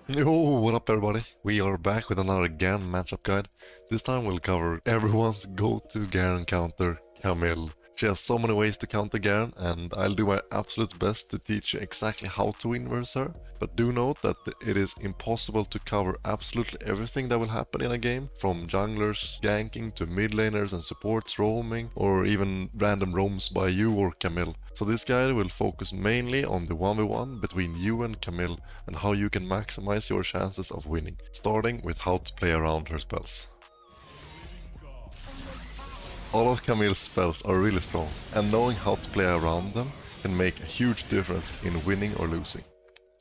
Yo, what up everybody? We are back with another Garen matchup guide. This time we'll cover everyone's go-to Garen counter, Camille. She has so many ways to counter Garen, and I'll do my absolute best to teach you exactly how to win versus her. But do note that it is impossible to cover absolutely everything that will happen in a game, from junglers ganking to mid laners and supports roaming, or even random roams by you or Camille. So this guide will focus mainly on the 1v1 between you and Camille and how you can maximize your chances of winning, starting with how to play around her spells. All of Camille's spells are really strong, and knowing how to play around them can make a huge difference in winning or losing.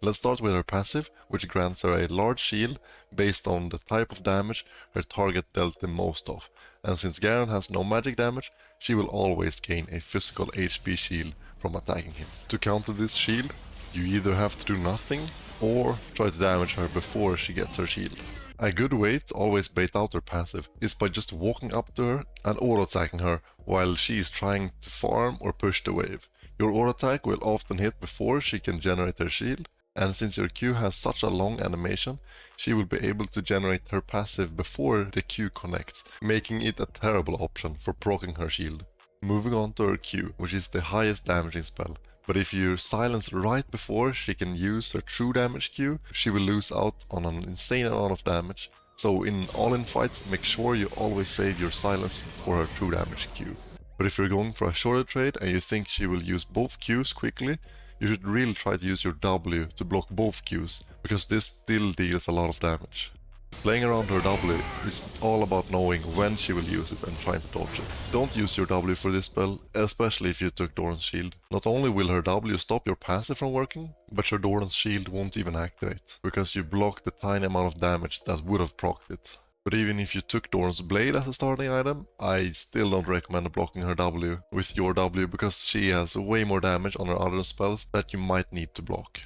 Let's start with her passive, which grants her a large shield based on the type of damage her target dealt the most of, and since Garen has no magic damage, she will always gain a physical HP shield from attacking him. To counter this shield, you either have to do nothing or try to damage her before she gets her shield. A good way to always bait out her passive is by just walking up to her and auto-attacking her while she is trying to farm or push the wave. Your auto-attack will often hit before she can generate her shield, and since your Q has such a long animation, she will be able to generate her passive before the Q connects, making it a terrible option for proccing her shield. Moving on to her Q, which is the highest damaging spell. But if you silence right before she can use her true damage Q, she will lose out on an insane amount of damage. So in all-in fights, make sure you always save your silence for her true damage Q. But if you're going for a shorter trade and you think she will use both Qs quickly, you should really try to use your W to block both Qs, because this still deals a lot of damage. Playing around her W is all about knowing when she will use it and trying to dodge it. Don't use your W for this spell, especially if you took Doran's shield. Not only will her W stop your passive from working, but your Doran's shield won't even activate, because you blocked the tiny amount of damage that would have procced it. But even if you took Doran's blade as a starting item, I still don't recommend blocking her W with your W, because she has way more damage on her other spells that you might need to block.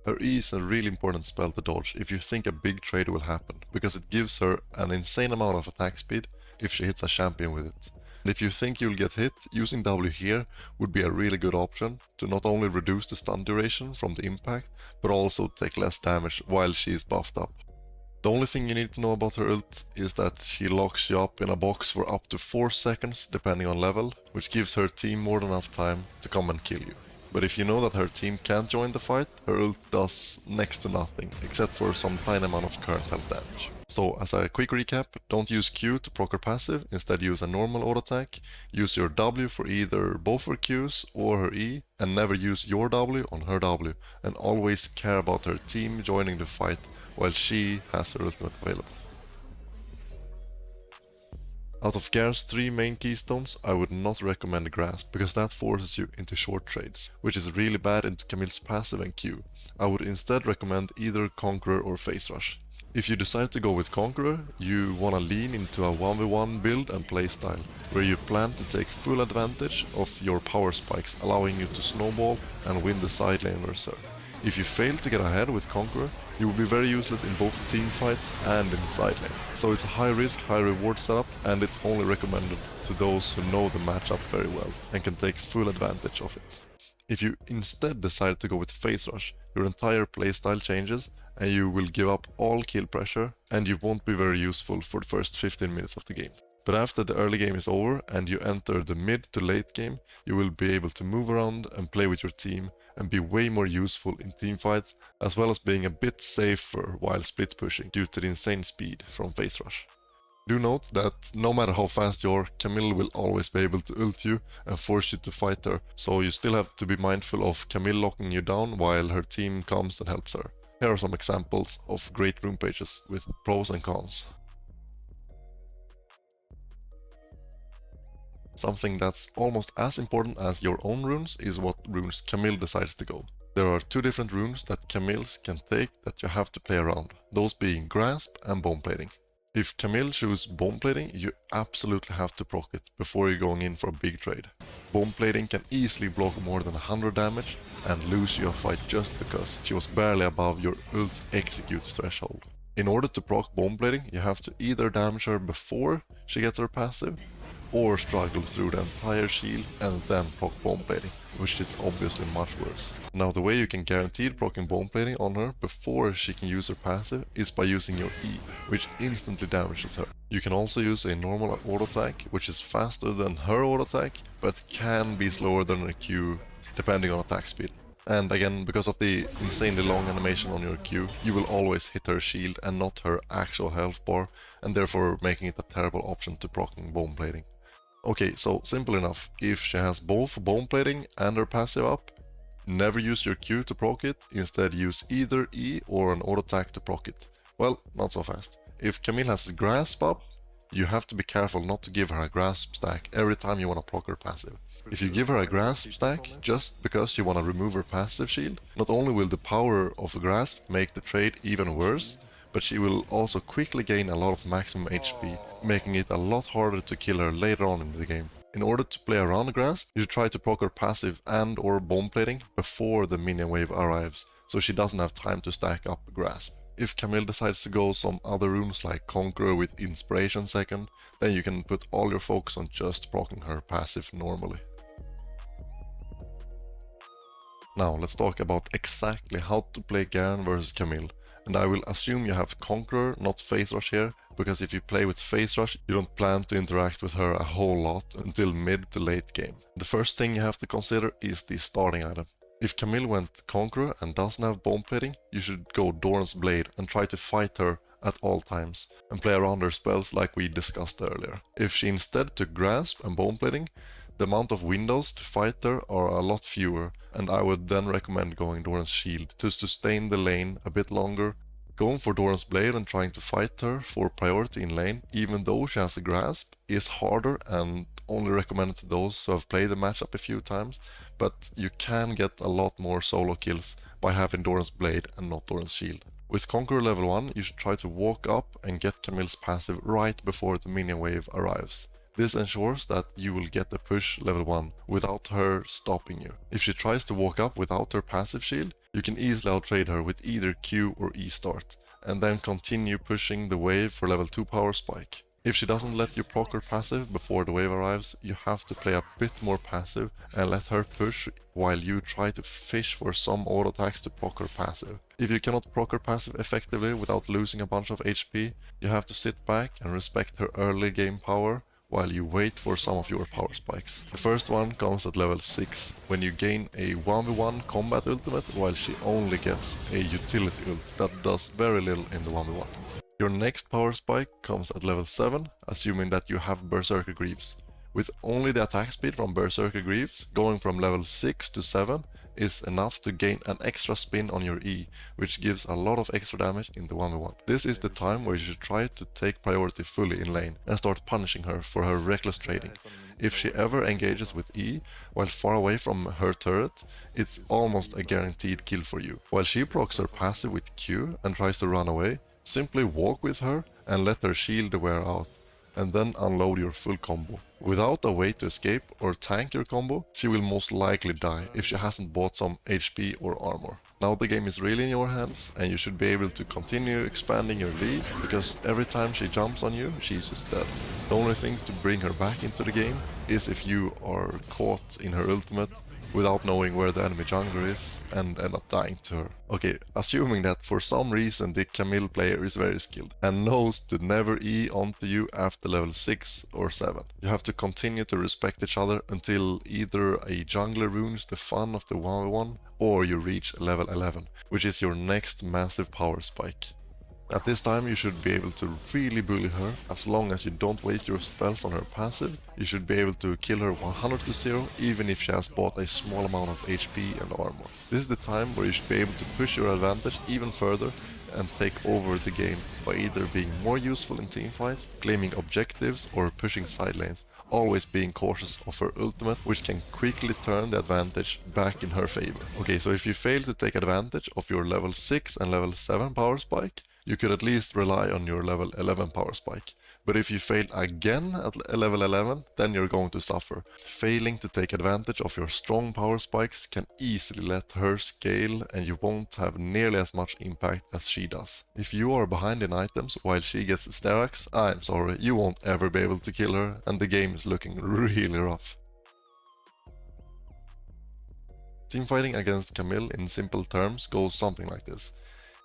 Her E is a really important spell to dodge if you think a big trade will happen, because it gives her an insane amount of attack speed if she hits a champion with it. And if you think you'll get hit, using W here would be a really good option to not only reduce the stun duration from the impact, but also take less damage while she is buffed up. The only thing you need to know about her ult is that she locks you up in a box for up to 4 seconds depending on level, which gives her team more than enough time to come and kill you. But if you know that her team can't join the fight, her ult does next to nothing, except for some tiny amount of current health damage. So as a quick recap, don't use Q to proc her passive, instead use a normal auto attack, use your W for either both her Qs or her E, and never use your W on her W, and always care about her team joining the fight while she has her ultimate available. Out of Garen's 3 main keystones, I would not recommend Grasp, because that forces you into short trades, which is really bad into Camille's passive and Q. I would instead recommend either Conqueror or Face Rush. If you decide to go with Conqueror, you wanna lean into a 1v1 build and playstyle, where you plan to take full advantage of your power spikes, allowing you to snowball and win the side lane versus her. If you fail to get ahead with Conqueror, you will be very useless in both team fights and in the side lane. So it's a high risk, high reward setup, and it's only recommended to those who know the matchup very well and can take full advantage of it. If you instead decide to go with Face Rush, your entire playstyle changes and you will give up all kill pressure, and you won't be very useful for the first 15 minutes of the game. But after the early game is over and you enter the mid to late game, you will be able to move around and play with your team and be way more useful in teamfights, as well as being a bit safer while split pushing due to the insane speed from Face Rush. Do note that no matter how fast you are, Camille will always be able to ult you and force you to fight her, so you still have to be mindful of Camille locking you down while her team comes and helps her. Here are some examples of great rune pages with pros and cons. Something that's almost as important as your own runes is what runes Camille decides to go. There are 2 different runes that Camille's can take that you have to play around, those being Grasp and Bone Plating. If Camille chooses Bone Plating, you absolutely have to proc it before you're going in for a big trade. Bone Plating can easily block more than 100 damage and lose you a fight just because she was barely above your ult's execute threshold. In order to proc Bone Plating, you have to either damage her before she gets her passive, or struggle through the entire shield and then proc bomb plating, which is obviously much worse. Now the way you can guarantee proccing bomb plating on her before she can use her passive is by using your E, which instantly damages her. You can also use a normal auto attack, which is faster than her auto attack, but can be slower than her Q depending on attack speed. And again, because of the insanely long animation on your Q, you will always hit her shield and not her actual health bar, and therefore making it a terrible option to proccing bomb plating. Okay, so simple enough, if she has both bomb plating and her passive up, never use your Q to proc it, instead use either E or an auto attack to proc it. Well, not so fast. If Camille has grasp up, you have to be careful not to give her a grasp stack every time you want to proc her passive. If you give her a grasp stack just because you want to remove her passive shield, not only will the power of a grasp make the trade even worse, but she will also quickly gain a lot of maximum HP, making it a lot harder to kill her later on in the game. In order to play around the grasp, you should try to proc her passive and or bomb plating before the minion wave arrives, so she doesn't have time to stack up grasp. If Camille decides to go some other runes like Conqueror with Inspiration second, then you can put all your focus on just proccing her passive normally. Now let's talk about exactly how to play Garen versus Camille. And I will assume you have Conqueror, not Phase Rush here, because if you play with Phase Rush, you don't plan to interact with her a whole lot until mid to late game. The first thing you have to consider is the starting item. If Camille went Conqueror and doesn't have bomb plating, you should go Doran's Blade and try to fight her at all times, and play around her spells like we discussed earlier. If she instead took Grasp and bomb plating, the amount of windows to fight her are a lot fewer, and I would then recommend going Doran's Shield to sustain the lane a bit longer. Going for Doran's Blade and trying to fight her for priority in lane, even though she has a grasp, is harder and only recommended to those who have played the matchup a few times, but you can get a lot more solo kills by having Doran's Blade and not Doran's Shield. With Conqueror level 1, you should try to walk up and get Camille's passive right before the minion wave arrives. This ensures that you will get the push level 1 without her stopping you. If she tries to walk up without her passive shield, you can easily outtrade her with either Q or E start, and then continue pushing the wave for level 2 power spike. If she doesn't let you proc her passive before the wave arrives, you have to play a bit more passive and let her push while you try to fish for some auto attacks to proc her passive. If you cannot proc her passive effectively without losing a bunch of HP, you have to sit back and respect her early game power while you wait for some of your power spikes. The first one comes at level 6, when you gain a 1v1 combat ultimate while she only gets a utility ult that does very little in the 1v1. Your next power spike comes at level 7, assuming that you have Berserker Greaves. With only the attack speed from Berserker Greaves, going from level 6 to 7 is enough to gain an extra spin on your E, which gives a lot of extra damage in the 1v1. This is the time where you should try to take priority fully in lane and start punishing her for her reckless trading. If she ever engages with E while far away from her turret, it's almost a guaranteed kill for you. While she procs her passive with Q and tries to run away, simply walk with her and let her shield wear out, and then unload your full combo. Without a way to escape or tank your combo, she will most likely die if she hasn't bought some HP or armor. Now the game is really in your hands, and you should be able to continue expanding your lead, because every time she jumps on you, she's just dead. The only thing to bring her back into the game is if you are caught in her ultimate without knowing where the enemy jungler is and end up dying to her. Okay, assuming that for some reason the Camille player is very skilled and knows to never E onto you after level 6 or 7. You have to continue to respect each other until either a jungler ruins the fun of the 1v1 or you reach level 11, which is your next massive power spike. At this time you should be able to really bully her. As long as you don't waste your spells on her passive, you should be able to kill her 100 to 0 even if she has bought a small amount of HP and armor. This is the time where you should be able to push your advantage even further and take over the game by either being more useful in teamfights, claiming objectives or pushing side lanes, always being cautious of her ultimate, which can quickly turn the advantage back in her favor. Okay, so if you fail to take advantage of your level 6 and level 7 power spike, you could at least rely on your level 11 power spike, But if you fail again at level 11, then you're going to suffer. Failing to take advantage of your strong power spikes can easily let her scale and you won't have nearly as much impact as she does. If you are behind in items while she gets Sterax, I'm sorry, you won't ever be able to kill her and the game is looking really rough. Teamfighting against Camille in simple terms goes something like this.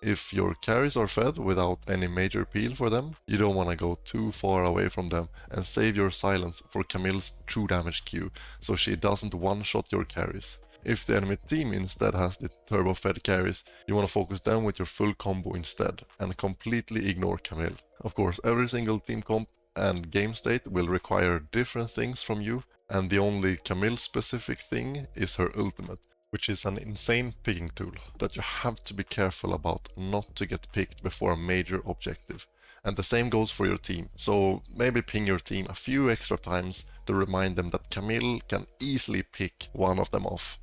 If your carries are fed without any major peel for them, you don't want to go too far away from them and save your silence for Camille's true damage Q, so she doesn't one-shot your carries. If the enemy team instead has the turbo fed carries, you want to focus them with your full combo instead, and completely ignore Camille. Of course, every single team comp and game state will require different things from you, and the only Camille specific thing is her ultimate, which is an insane picking tool that you have to be careful about not to get picked before a major objective. And the same goes for your team, so maybe ping your team a few extra times to remind them that Camille can easily pick one of them off.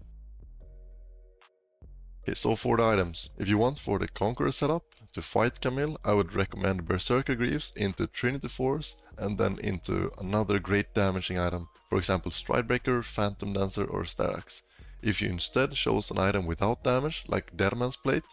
Okay, so for the items, if you want for the Conqueror setup to fight Camille, I would recommend Berserker Greaves into Trinity Force and then into another great damaging item, for example Stridebreaker, Phantom Dancer or Sterax. If you instead chose an item without damage, like Deadman's Plate,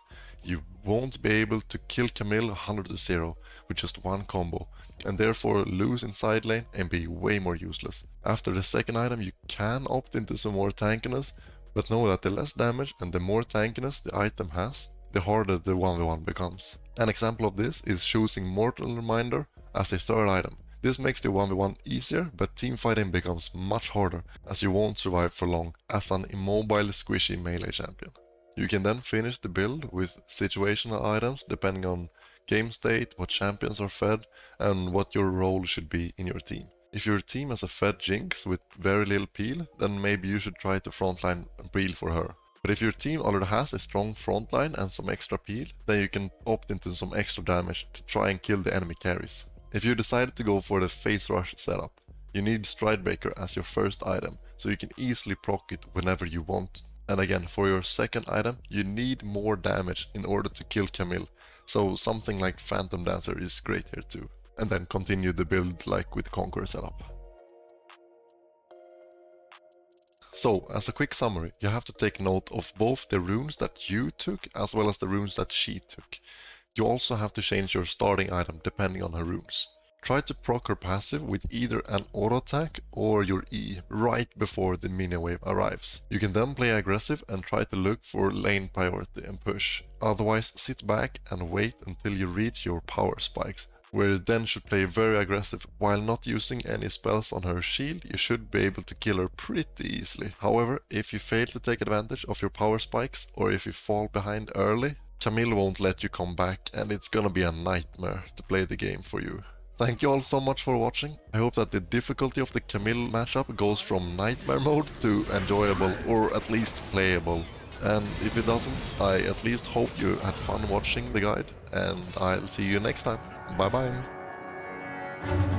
you won't be able to kill Camille 100 to 0 with just one combo, and therefore lose in side lane and be way more useless. After the second item you can opt into some more tankiness, but know that the less damage and the more tankiness the item has, the harder the 1v1 becomes. An example of this is choosing Mortal Reminder as a third item. This makes the 1v1 easier, but teamfighting becomes much harder as you won't survive for long as an immobile squishy melee champion. You can then finish the build with situational items depending on game state, what champions are fed and what your role should be in your team. If your team has a fed Jinx with very little peel, then maybe you should try to frontline Breel for her. But if your team already has a strong frontline and some extra peel, then you can opt into some extra damage to try and kill the enemy carries. If you decided to go for the Phase Rush setup, you need Stridebreaker as your first item, so you can easily proc it whenever you want. And again, for your second item, you need more damage in order to kill Camille, so something like Phantom Dancer is great here too. And then continue the build like with Conqueror setup. So, as a quick summary, you have to take note of both the runes that you took as well as the runes that she took. You also have to change your starting item depending on her runes. Try to proc her passive with either an auto attack or your E right before the mini wave arrives. You can then play aggressive and try to look for lane priority and push. Otherwise, sit back and wait until you reach your power spikes, where you then should play very aggressive. While not using any spells on her shield, you should be able to kill her pretty easily. However, if you fail to take advantage of your power spikes or if you fall behind early, Camille won't let you come back and it's gonna be a nightmare to play the game for you. Thank you all so much for watching. I hope that the difficulty of the Camille matchup goes from nightmare mode to enjoyable or at least playable. And if it doesn't, I at least hope you had fun watching the guide and I'll see you next time. Bye bye.